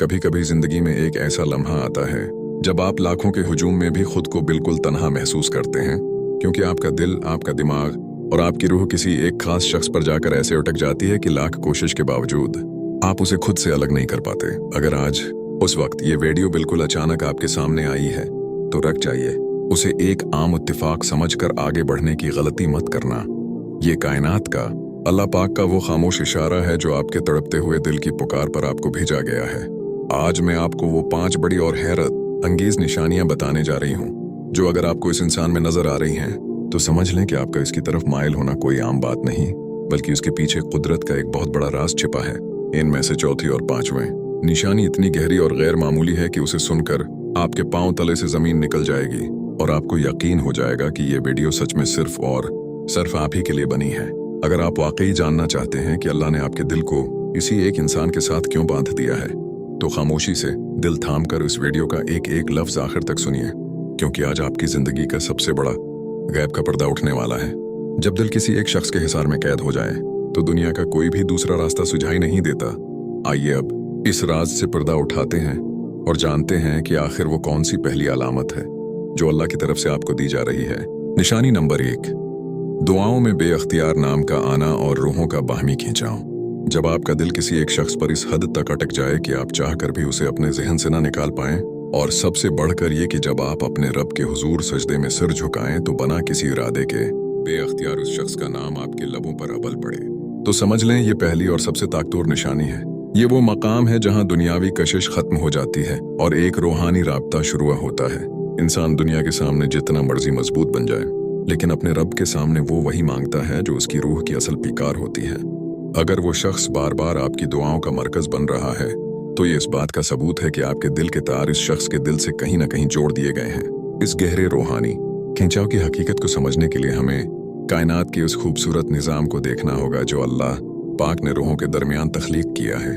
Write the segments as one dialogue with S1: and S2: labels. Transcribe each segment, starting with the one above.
S1: कभी कभी जिंदगी में एक ऐसा लम्हा आता है जब आप लाखों के हुजूम में भी खुद को बिल्कुल तन्हा महसूस करते हैं, क्योंकि आपका दिल, आपका दिमाग और आपकी रूह किसी एक खास शख्स पर जाकर ऐसे अटक जाती है कि लाख कोशिश के बावजूद आप उसे खुद से अलग नहीं कर पाते। अगर आज उस वक्त ये वीडियो बिल्कुल अचानक आपके सामने आई है तो रुक जाइए। उसे एक आम इत्तेफाक समझकर आगे बढ़ने की गलती मत करना। ये कायनात का, अल्लाह पाक का वो खामोश इशारा है जो आपके तड़पते हुए दिल की पुकार पर आपको भेजा गया है। आज मैं आपको वो 5 बड़ी और हैरत अंगेज निशानियां बताने जा रही हूँ जो अगर आपको इस इंसान में नजर आ रही हैं तो समझ लें कि आपका इसकी तरफ माइल होना कोई आम बात नहीं, बल्कि उसके पीछे कुदरत का एक बहुत बड़ा राज छिपा है। इनमें से चौथी और 5वें निशानी इतनी गहरी और गैर मामूली है कि उसे सुनकर आपके पांव तले से जमीन निकल जाएगी और आपको यकीन हो जाएगा कि ये वीडियो सच में सिर्फ और सिर्फ आप ही के लिए बनी है। अगर आप वाकई जानना चाहते हैं कि अल्लाह ने आपके दिल को इसी एक इंसान के साथ क्यों बांध दिया है, तो खामोशी से दिल थाम कर इस वीडियो का एक एक लफ्ज आखिर तक सुनिए, क्योंकि आज आपकी जिंदगी का सबसे बड़ा गैब का पर्दा उठने वाला है। जब दिल किसी एक शख्स के हिसार में कैद हो जाए तो दुनिया का कोई भी दूसरा रास्ता सुझाई नहीं देता। आइए अब इस राज से पर्दा उठाते हैं और जानते हैं कि आखिर वो कौन सी पहली अलामत है जो अल्लाह की तरफ से आपको दी जा रही है। निशानी नंबर 1, दुआओं में बेअख्तियार नाम का आना और रूहों का बाहमी खिंचाव। जब आपका दिल किसी एक शख्स पर इस हद तक अटक जाए कि आप चाहकर भी उसे अपने जहन से ना निकाल पाएं, और सबसे बढ़कर ये कि जब आप अपने रब के हुजूर सजदे में सिर झुकाएं तो बना किसी इरादे के बेअख्तियार उस शख्स का नाम आपके लबों पर अबल पड़े, तो समझ लें ये पहली और सबसे ताकतवर निशानी है। ये वो मकाम है जहां दुनियावी कशिश खत्म हो जाती है और एक रूहानी राब्ता शुरू होता है। इंसान दुनिया के सामने जितना मर्जी मजबूत बन जाए, लेकिन अपने रब के सामने वो वही मांगता है जो उसकी रूह की असल पिकार होती है। अगर वो शख्स बार बार आपकी दुआओं का मरकज बन रहा है तो ये इस बात का सबूत है कि आपके दिल के तार इस शख्स के दिल से कहीं ना कहीं जोड़ दिए गए हैं। इस गहरे रूहानी खिंचाव की हकीकत को समझने के लिए हमें कायनात के उस खूबसूरत निजाम को देखना होगा जो अल्लाह पाक ने रूहों के दरमियान तख्लीक किया है।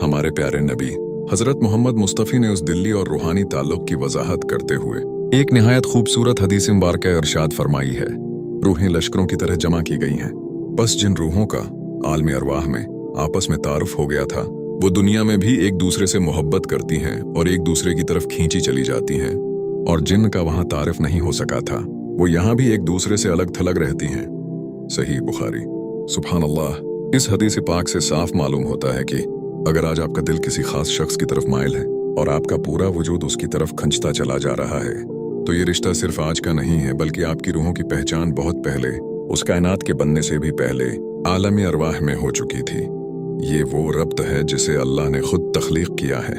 S1: हमारे प्यारे नबी हजरत मोहम्मद मुस्तफ़ी ने उस दिल्ली और रूहानी ताल्लुक की वजाहत करते हुए एक निहायत खूबसूरत हदीस मुबारक इरशाद फरमाई है। रूहें लश्करों की तरह जमा की गई हैं, बस जिन रूहों का आलम अरवाह में आपस में तारुफ हो गया था वो दुनिया में भी एक दूसरे से मोहब्बत करती हैं और एक दूसरे की तरफ खींची चली जाती हैं, और जिन का वहां तारुफ नहीं हो सका था वो यहाँ भी एक दूसरे से अलग थलग रहती हैं। सही बुखारी। सुभान अल्लाह। इस हदीस पाक से साफ मालूम होता है कि अगर आज आपका दिल किसी खास शख्स की तरफ माइल है और आपका पूरा वजूद उसकी तरफ खंचता चला जा रहा है, तो ये रिश्ता सिर्फ आज का नहीं है, बल्कि आपकी रूहों की पहचान बहुत पहले, उस कायनात के बनने से भी पहले आलम अरवाह में हो चुकी थी। ये वो रब्त है जिसे अल्लाह ने खुद तख्लीक किया है।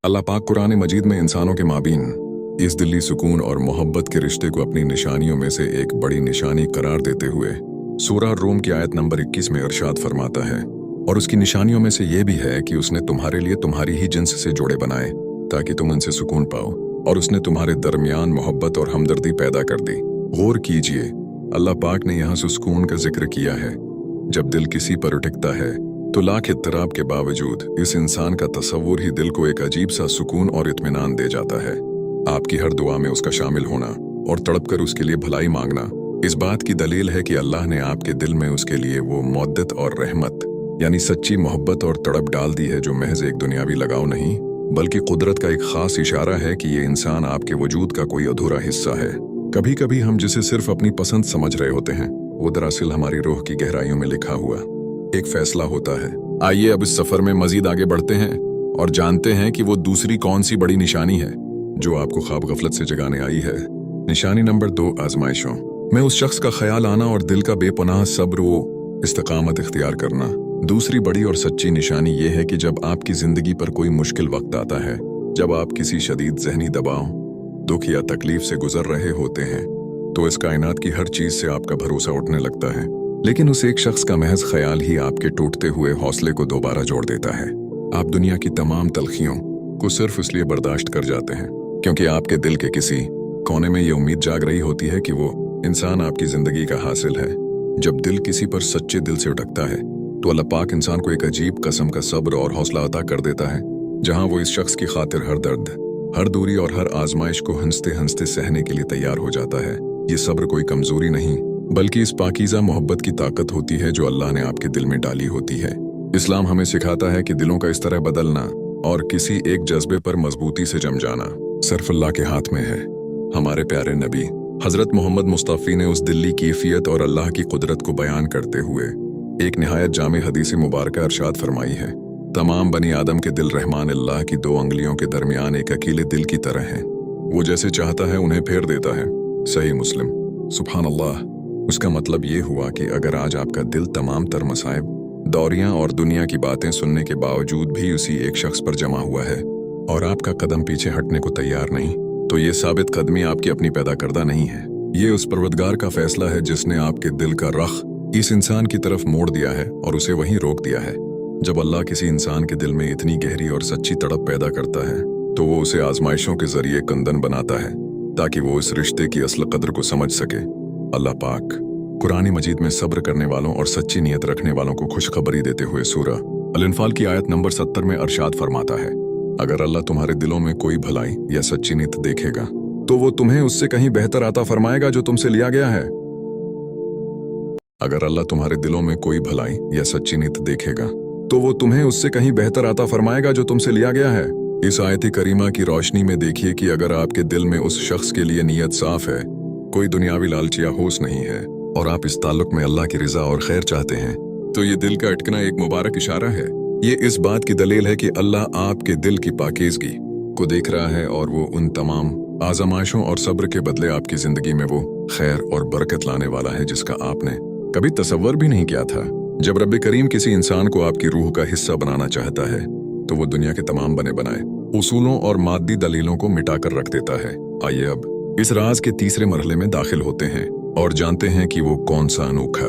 S1: अल्लाह पाक कुरान मजीद में इंसानों के माबीन इस दिली सुकून और मोहब्बत के रिश्ते को अपनी निशानियों में से एक बड़ी निशानी करार देते हुए सूरह रूम की आयत नंबर 21 में इरशाद फरमाता है, और उसकी निशानियों में से ये भी है कि उसने तुम्हारे लिए तुम्हारी ही जिन्स से जोड़े बनाए ताकि तुम इनसे सुकून पाओ, और उसने तुम्हारे दरमियान मोहब्बत और हमदर्दी पैदा कर दी। गौर कीजिए, अल्लाह पाक ने यहाँ सुकून का जिक्र किया है। जब दिल किसी पर उठकता है तो लाख इत्तराब के बावजूद इस इंसान का तसव्वुर ही दिल को एक अजीब सा सुकून और इत्मीनान दे जाता है। आपकी हर दुआ में उसका शामिल होना और तड़प कर उसके लिए भलाई मांगना इस बात की दलील है कि अल्लाह ने आपके दिल में उसके लिए वो मौद्दत और रहमत यानी सच्ची मोहब्बत और तड़प डाल दी है, जो महज एक दुनियावी लगाव नहीं बल्कि कुदरत का एक खास इशारा है कि ये इंसान आपके वजूद का कोई अधूरा हिस्सा है। कभी कभी हम जिसे सिर्फ अपनी पसंद समझ रहे होते हैं वो दरअसल हमारी रूह की गहराइयों में लिखा हुआ एक फैसला होता है। आइए अब इस सफर में मजीद आगे बढ़ते हैं और जानते हैं कि वो दूसरी कौन सी बड़ी निशानी है जो आपको ख्वाब गफलत से जगाने आई है। निशानी नंबर 2, आजमाइशों में उस शख्स का ख्याल आना और दिल का बेपनाह सब्र व इस्तिकामत इख्तियार करना। दूसरी बड़ी और सच्ची निशानी ये है कि जब आपकी जिंदगी पर कोई मुश्किल वक्त आता है, जब आप किसी शदीद जहनी दबाव, दुख या तकलीफ से गुजर रहे होते हैं, तो इस कायनात की हर चीज से आपका भरोसा उठने लगता है, लेकिन उस एक शख्स का महज ख्याल ही आपके टूटते हुए हौसले को दोबारा जोड़ देता है। आप दुनिया की तमाम तलखियों को सिर्फ इसलिए बर्दाश्त कर जाते हैं क्योंकि आपके दिल के किसी कोने में ये उम्मीद जाग रही होती है कि वो इंसान आपकी जिंदगी का हासिल है। जब दिल किसी पर सच्चे दिल से उठकता है तो अल्लाह पाक इंसान को एक अजीब किस्म का सब्र और हौसला अता कर देता है, जहां वो इस शख्स की खातिर हर दर्द, हर दूरी और हर आजमाइश को हंसते हंसते सहने के लिए तैयार हो जाता है। ये सब्र कोई कमजोरी नहीं बल्कि इस पाकीज़ा मोहब्बत की ताकत होती है जो अल्लाह ने आपके दिल में डाली होती है। इस्लाम हमें सिखाता है कि दिलों का इस तरह बदलना और किसी एक जज्बे पर मजबूती से जम जाना सिर्फ अल्लाह के हाथ में है। हमारे प्यारे नबी हजरत मोहम्मद मुस्तफ़ी ने उस दिल की कैफियत और अल्लाह की कुदरत को बयान करते हुए एक निहायत जामे हदीस मुबारक अरशाद फरमाई है, तमाम बनी आदम के दिल रहमान अल्लाह की 2 अंगुलियों के दरमियान एक अकेले दिल की तरह हैं। वो जैसे चाहता है उन्हें फेर देता है। सही मुस्लिम। सुभान अल्लाह। उसका मतलब ये हुआ कि अगर आज आपका दिल तमाम तर मसाइब, दौरियां और दुनिया की बातें सुनने के बावजूद भी उसी एक शख्स पर जमा हुआ है और आपका कदम पीछे हटने को तैयार नहीं, तो ये साबित कदमी आपकी अपनी पैदा करदा नहीं है। ये उस परवरदिगार का फैसला है जिसने आपके दिल का रख इस इंसान की तरफ मोड़ दिया है और उसे वहीं रोक दिया है। जब अल्लाह किसी इंसान के दिल में इतनी गहरी और सच्ची तड़प पैदा करता है तो वो उसे आजमाइशों के जरिए कंदन बनाता है ताकि वो इस रिश्ते की असल कदर को समझ सके। अल्लाह पाक कुरान मजीद में सब्र करने वालों और सच्ची नीयत रखने वालों को खुशखबरी देते हुए सूरह अल-इन्फाल की आयत नंबर 70 में अरशाद फरमाता है, अगर अल्लाह तुम्हारे दिलों में कोई भलाई या सच्ची नीयत देखेगा तो वो तुम्हें उससे कहीं बेहतर आता फरमाएगा जो तुमसे लिया गया है। अगर अल्लाह तुम्हारे दिलों में कोई भलाई या सच्ची नीयत देखेगा तो वो तुम्हें उससे कहीं बेहतर आता फरमाएगा जो तुमसे लिया गया है। इस आयत करीमा की रोशनी में देखिए कि अगर आपके दिल में उस शख्स के लिए नीयत साफ है, कोई दुनियावी लालच या होश नहीं है और आप इस ताल्लुक में अल्लाह की रिजा और खैर चाहते हैं, तो ये दिल का अटकना एक मुबारक इशारा है। ये इस बात की दलील है कि अल्लाह आपके दिल की पाकीज़गी को देख रहा है और वो उन तमाम आजमाइशों और सब्र के बदले आपकी जिंदगी में वो खैर और बरकत लाने वाला है जिसका आपने कभी तसव्वुर भी नहीं किया था। जब रब्बे करीम किसी इंसान को आपकी रूह का हिस्सा बनाना चाहता है तो वो दुनिया के तमाम बने बनाए उसूलों और मादी दलीलों को मिटाकर रख देता है। आइए अब इस राज के तीसरे मरहले में दाखिल होते हैं और जानते हैं कि वो कौन सा अनोखा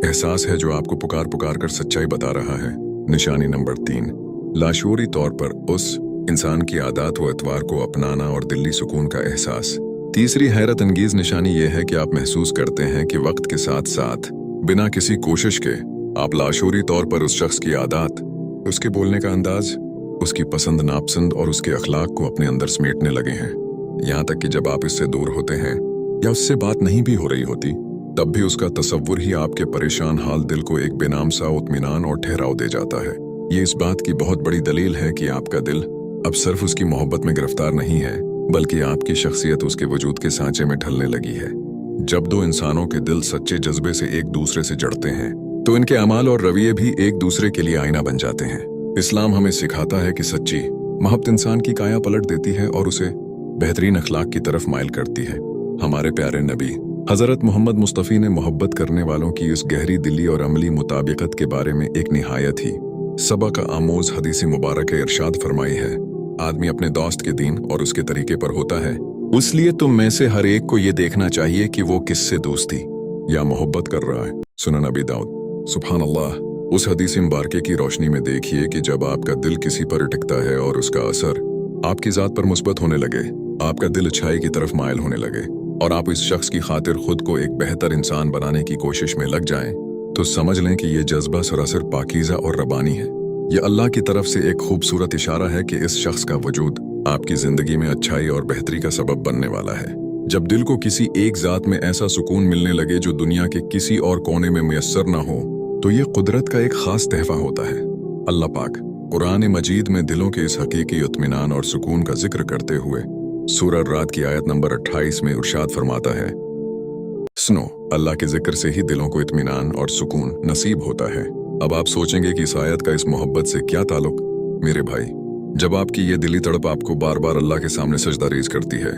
S1: एहसास है जो आपको पुकार पुकार कर सच्चाई बता रहा है। निशानी नंबर 3, लाशूरी तौर पर उस इंसान की आदत व एतवार को अपनाना और दिल्ली सुकून का एहसास। तीसरी हैरत अंगेज निशानी यह है कि आप महसूस करते हैं कि वक्त के साथ साथ बिना किसी कोशिश के आप लाशूरी तौर पर उस शख्स की आदत, उसके बोलने का अंदाज, उसकी पसंद नापसंद और उसके अखलाक को अपने अंदर समेटने लगे हैं। यहाँ तक कि जब आप इससे दूर होते हैं या उससे बात नहीं भी हो रही होती तब भी उसका तसव्वुर ही आपके परेशान हाल दिल को एक बेनाम सा इत्मीनान और ठहराव दे जाता है। ये इस बात की बहुत बड़ी दलील है कि आपका दिल अब सिर्फ उसकी मोहब्बत में गिरफ्तार नहीं है बल्कि आपकी शख्सियत उसके वजूद के सांचे में ढलने लगी है। जब 2 इंसानों के दिल सच्चे जज्बे से एक दूसरे से जड़ते हैं तो इनके अमाल और रवैये भी एक दूसरे के लिए आईना बन जाते हैं। इस्लाम हमें सिखाता है कि सच्ची मोहब्बत इंसान की काया पलट देती है और उसे बेहतरीन अखलाक की तरफ माइल करती है। हमारे प्यारे नबी हजरत मोहम्मद मुस्तफ़ी ने मोहब्बत करने वालों की इस गहरी दिली और अमली मुताबिकत के बारे में एक निहायत ही सबक आमोज हदीस मुबारक इरशाद फरमाई है, आदमी अपने दोस्त के दीन और उसके तरीके पर होता है, इसलिए तुम में से हर एक को ये देखना चाहिए कि वो किससे दोस्ती या मोहब्बत कर रहा है। सुनन अबी दाऊद। सुभान अल्लाह। उस हदीस मुबारक की रोशनी में देखिए कि जब आपका दिल किसी पर टिकता है और उसका असर आपकी जात पर मुस्बत होने लगे, आपका दिल अच्छाई की तरफ माइल होने लगे और आप इस शख्स की खातिर खुद को एक बेहतर इंसान बनाने की कोशिश में लग जाएं, तो समझ लें कि ये जज्बा सरासर पाकीज़ा और रबानी है। यह अल्लाह की तरफ से एक खूबसूरत इशारा है कि इस शख्स का वजूद आपकी जिंदगी में अच्छाई और बेहतरी का सबब बनने वाला है। जब दिल को किसी एक जात में ऐसा सुकून मिलने लगे जो दुनिया के किसी और कोने में मुयस्सर ना हो, तो ये कुदरत का एक खास तहफा होता है। अल्लाह पाक कुरान मजीद में दिलों के इस हकीकी इत्मीनान और सुकून का जिक्र करते हुए सूरह रात की आयत नंबर 28 में इरशाद फरमाता है, सुनो, अल्लाह के जिक्र से ही दिलों को इत्मीनान और सुकून नसीब होता है। अब आप सोचेंगे कि इस आयत का इस मोहब्बत से क्या ताल्लुक। मेरे भाई, जब आपकी ये दिली तड़प आपको बार बार अल्लाह के सामने सजदा रेज करती है,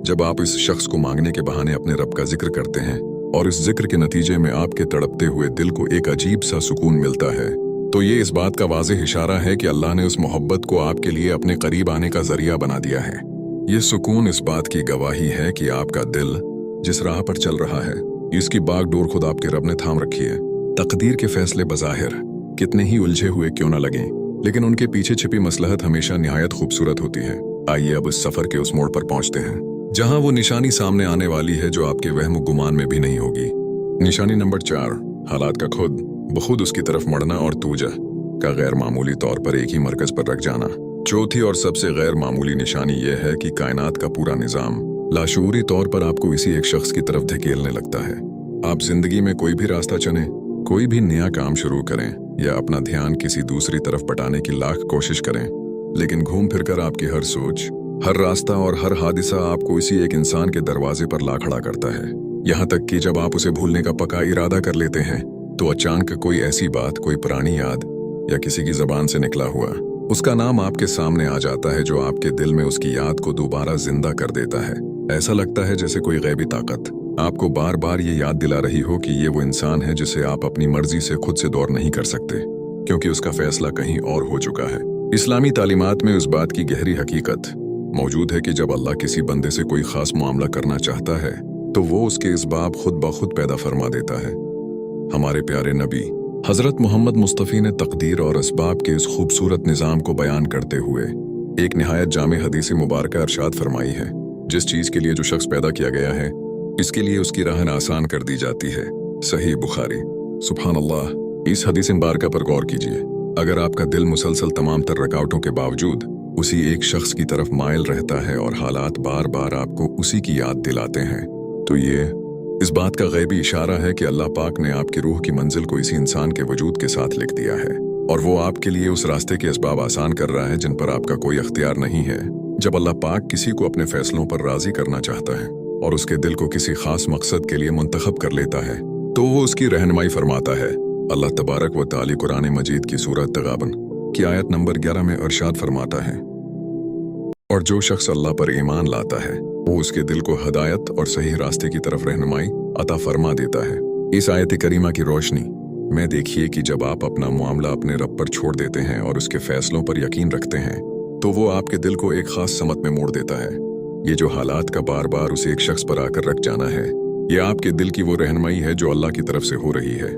S1: जब आप इस शख्स को मांगने के बहाने अपने रब का जिक्र करते हैं और इस जिक्र के नतीजे में आपके तड़पते हुए दिल को एक अजीब सा सुकून मिलता है, तो ये इस बात का वाज़ेह इशारा है कि अल्लाह ने उस मोहब्बत को आपके लिए अपने करीब आने का जरिया बना दिया है। ये सुकून इस बात की गवाही है कि आपका दिल जिस राह पर चल रहा है, इसकी बागडोर खुद आपके रब ने थाम रखी है। तकदीर के फैसले बज़ाहिर कितने ही उलझे हुए क्यों न लगें, लेकिन उनके पीछे छिपी मसलहत हमेशा निहायत खूबसूरत होती है। आइए अब इस सफर के उस मोड़ पर पहुंचते हैं जहां वो निशानी सामने आने वाली है जो आपके वहम गुमान में भी नहीं होगी। निशानी नंबर 4, हालात का खुद बखुद उसकी तरफ मुड़ना और तूजा का गैर मामूली तौर पर एक ही मरकज पर रख जाना। चौथी और सबसे गैर मामूली निशानी यह है कि कायनात का पूरा निजाम लाशूरी तौर पर आपको इसी एक शख्स की तरफ धकेलने लगता है। आप जिंदगी में कोई भी रास्ता चुने, कोई भी नया काम शुरू करें या अपना ध्यान किसी दूसरी तरफ बटाने की लाख कोशिश करें, लेकिन घूम फिरकर आपकी हर सोच, हर रास्ता और हर हादसा आपको इसी एक इंसान के दरवाजे पर ला खड़ा करता है। यहाँ तक कि जब आप उसे भूलने का पक्का इरादा कर लेते हैं तो अचानक कोई ऐसी बात, कोई पुरानी याद या किसी की जबान से निकला हुआ उसका नाम आपके सामने आ जाता है, जो आपके दिल में उसकी याद को दोबारा जिंदा कर देता है। ऐसा लगता है जैसे कोई गैबी ताकत आपको बार बार ये याद दिला रही हो कि ये वो इंसान है जिसे आप अपनी मर्जी से खुद से दूर नहीं कर सकते, क्योंकि उसका फैसला कहीं और हो चुका है। इस्लामी तालीमात में उस बात की गहरी हकीकत मौजूद है कि जब अल्लाह किसी बंदे से कोई खास मामला करना चाहता है तो वो उसके इसबाब खुद ब खुद पैदा फरमा देता है। हमारे प्यारे नबी हजरत मोहम्मद मुस्तफ़ी ने तकदीर और इसबाब के इस खूबसूरत निज़ाम को बयान करते हुए एक निहायत जामे हदीस मुबारक इरशाद फरमाई है, जिस चीज़ के लिए जो शख्स पैदा किया गया है इसके लिए उसकी राह आसान कर दी जाती है। सही बुखारी। सुभान अल्लाह। इस हदीस मुबारक पर गौर कीजिए। अगर आपका दिल मुसलसल तमाम तर रुकावटों के बावजूद उसी एक शख्स की तरफ माइल रहता है और हालात बार बार आपको उसी की याद दिलाते हैं, तो ये इस बात का गैबी इशारा है कि अल्लाह पाक ने आपकी रूह की मंजिल को इसी इंसान के वजूद के साथ लिख दिया है और वो आपके लिए उस रास्ते के असबाब आसान कर रहा है जिन पर आपका कोई अख्तियार नहीं है। जब अल्लाह पाक किसी को अपने फैसलों पर राजी करना चाहता है और उसके दिल को किसी खास मकसद के लिए मुंतखब कर लेता है तो वो उसकी रहनुमाई फरमाता है। अल्लाह तबारक व ताली कुरान मजीद की सूरत तगाबन की आयत नंबर 11 में इरशाद फरमाता है, और जो शख्स अल्लाह पर ईमान लाता है वो उसके दिल को हदायत और सही रास्ते की तरफ रहनुमाई अता फरमा देता है। इस आयत करीमा की रोशनी में देखिए कि जब आप अपना मामला अपने रब पर छोड़ देते हैं और उसके फैसलों पर यकीन रखते हैं तो वो आपके दिल को एक खास समत में मोड़ देता है। ये जो हालात का बार बार उसे एक शख्स पर आकर रख जाना है, ये आपके दिल की वो रहनुमाई है जो अल्लाह की तरफ से हो रही है।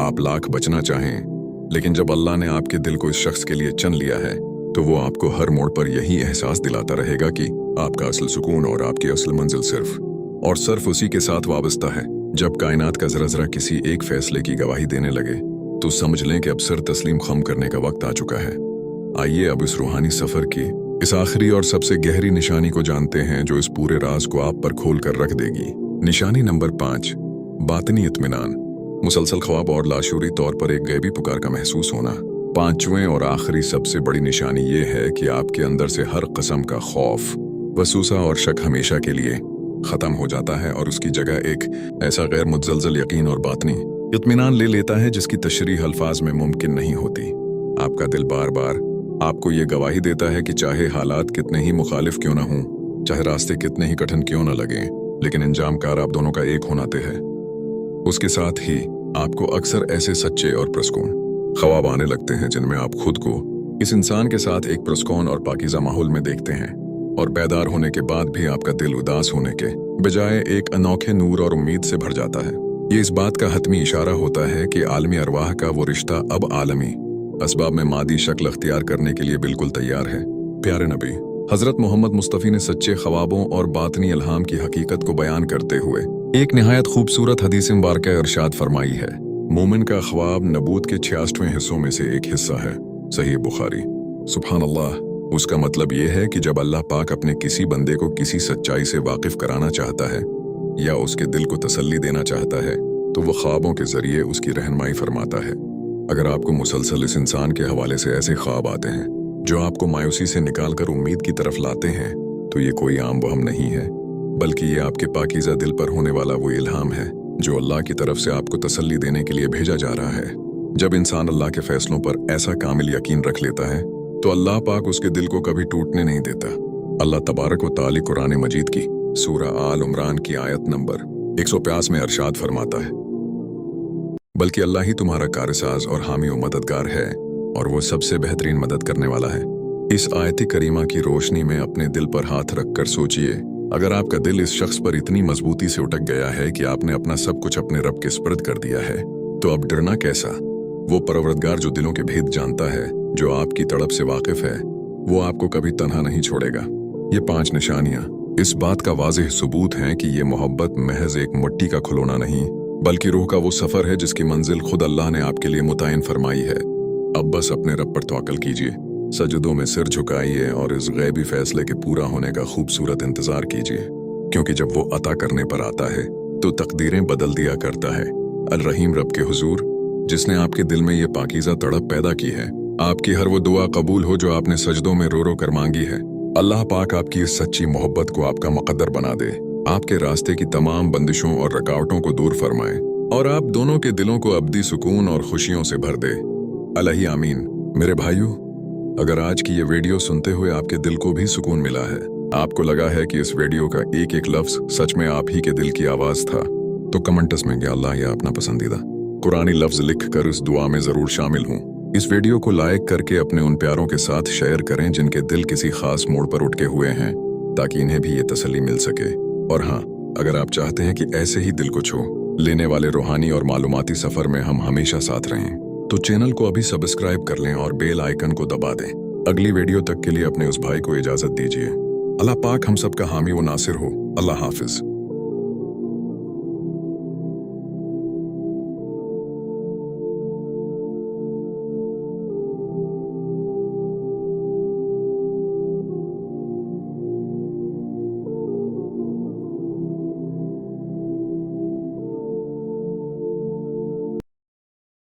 S1: आप लाख बचना चाहें, लेकिन जब अल्लाह ने आपके दिल को इस शख्स के लिए चुन लिया है तो वो आपको हर मोड़ पर यही एहसास दिलाता रहेगा कि आपका असल सुकून और आपकी असल मंजिल सिर्फ उसी के साथ वाबस्ता है। जब कायनात का जरा किसी एक फैसले की गवाही देने लगे तो समझ लें कि अब सर तस्लीम खम करने का वक्त आ चुका है। आइए अब इस रूहानी सफर की इस आखिरी और सबसे गहरी निशानी को जानते हैं जो इस पूरे राज को आप पर खोल कर रख देगी। निशानी नंबर 5, बातिनी इत्मीनान। मुसलसल ख्वाब और लाशूरी तौर पर एक गैबी पुकार का महसूस होना। 5वें और आखिरी सबसे बड़ी निशानी ये है कि आपके अंदर से हर किस्म का खौफ, वसूसा और शक हमेशा के लिए खत्म हो जाता है और उसकी जगह एक ऐसा गैर मुतजलजल यकीन और बातनी इत्मीनान ले लेता है जिसकी तशरीह अल्फाज में मुमकिन नहीं होती। आपका दिल बार बार आपको ये गवाही देता है कि चाहे हालात कितने ही मुखालिफ क्यों ना हों, चाहे रास्ते कितने ही कठिन क्यों ना लगें, लेकिन इंजामकार आप दोनों का एक होना तय है। उसके साथ ही आपको अक्सर ऐसे सच्चे और पुरस्कून ख्वाब आने लगते हैं जिनमें आप खुद को इस इंसान के साथ एक पुरस्कून और पाकीज़ा माहौल में देखते हैं, और बेदार होने के बाद भी आपका दिल उदास होने के बजाय एक अनोखे नूर और उम्मीद से भर जाता है। ये इस बात का हतमी इशारा होता है कि आलमी अरवाह का वो रिश्ता अब आलमी असबाब में मादी शक्ल अख्तियार करने के लिए बिल्कुल तैयार है। प्यारे नबी हजरत मोहम्मद मुस्तफ़ी ने सच्चे ख्वाबों और बातनी इल्हाम की हकीकत को बयान करते हुए एक निहायत खूबसूरत हदीस मुबारक इरशाद फरमाई है, मोमिन का ख्वाब नबूत के 66वें हिस्सों में से एक हिस्सा है। सही बुखारी। सुभान अल्लाह। उसका मतलब ये है कि जब अल्लाह पाक अपने किसी बंदे को किसी सच्चाई से वाकिफ कराना चाहता है या उसके दिल को तसल्ली देना चाहता है तो वो ख्वाबों के जरिए उसकी रहनुमाई फरमाता है। अगर आपको मुसलसल इस इंसान के हवाले से ऐसे ख्वाब आते हैं जो आपको मायूसी से निकालकर उम्मीद की तरफ लाते हैं तो ये कोई आम वहम नहीं है, बल्कि ये आपके पाकीज़ा दिल पर होने वाला वो इल्हाम है जो अल्लाह की तरफ से आपको तसल्ली देने के लिए भेजा जा रहा है। जब इंसान अल्लाह के फैसलों पर ऐसा कामिल यकीन रख लेता है तो अल्लाह पाक उसके दिल को कभी टूटने नहीं देता। अल्लाह तबारक व ताली कुरान मजीद की सूरा आल इमरान की आयत नंबर 150 में इरशाद फरमाता है, बल्कि अल्लाह ही तुम्हारा कारसाज और हामी व मददगार है और वो सबसे बेहतरीन मदद करने वाला है। इस आयत करीमा की रोशनी में अपने दिल पर हाथ रख कर सोचिए, अगर आपका दिल इस शख्स पर इतनी मजबूती से उटक गया है कि आपने अपना सब कुछ अपने रब के सुपुर्द कर दिया है तो अब डरना कैसा। वो परवरदिगार जो दिलों के भेद जानता है, जो आपकी तड़प से वाकिफ है, वो आपको कभी तन्हा नहीं छोड़ेगा। ये 5 निशानियां इस बात का वाज़ेह सबूत हैं कि ये मोहब्बत महज एक मिट्टी का खिलौना नहीं बल्कि रूह का वो सफर है जिसकी मंजिल खुद अल्लाह ने आपके लिए मुतय्यन फरमाई है। अब बस अपने रब पर तवक्कुल कीजिए, सजदों में सिर झुकाइए और इस गैबी फैसले के पूरा होने का खूबसूरत इंतजार कीजिए, क्योंकि जब वो अता करने पर आता है तो तकदीरें बदल दिया करता है। अल रहीम रब के हुजूर, जिसने आपके दिल में ये पाकीज़ा तड़प पैदा की है, आपकी हर वो दुआ कबूल हो जो आपने सजदों में रो रो कर मांगी है। अल्लाह पाक आपकी इस सच्ची मोहब्बत को आपका मुकद्दर बना दे, आपके रास्ते की तमाम बंदिशों और रुकावटों को दूर फरमाए और आप दोनों के दिलों को अब्दी सुकून और खुशियों से भर दे। अलही आमीन। मेरे भाइयों, अगर आज की ये वीडियो सुनते हुए आपके दिल को भी सुकून मिला है, आपको लगा है कि इस वीडियो का एक एक लफ्ज सच में आप ही के दिल की आवाज था, तो कमेंट्स में या अल्लाह या अपना पसंदीदा कुरानी लफ्ज लिख कर इस दुआ में जरूर शामिल हूँ। इस वीडियो को लाइक करके अपने उन प्यारों के साथ शेयर करें जिनके दिल किसी खास मोड़ पर उठके हुए हैं, ताकि इन्हें भी ये तसल्ली मिल सके। और हाँ, अगर आप चाहते हैं कि ऐसे ही दिल को छू लेने वाले रूहानी और मालूमाती सफर में हम हमेशा साथ रहें, तो चैनल को अभी सब्सक्राइब कर लें और बेल आइकन को दबा दें। अगली वीडियो तक के लिए अपने उस भाई को इजाजत दीजिए। अल्लाह पाक हम सबका हामी व नासिर हो। अल्लाह हाफिज।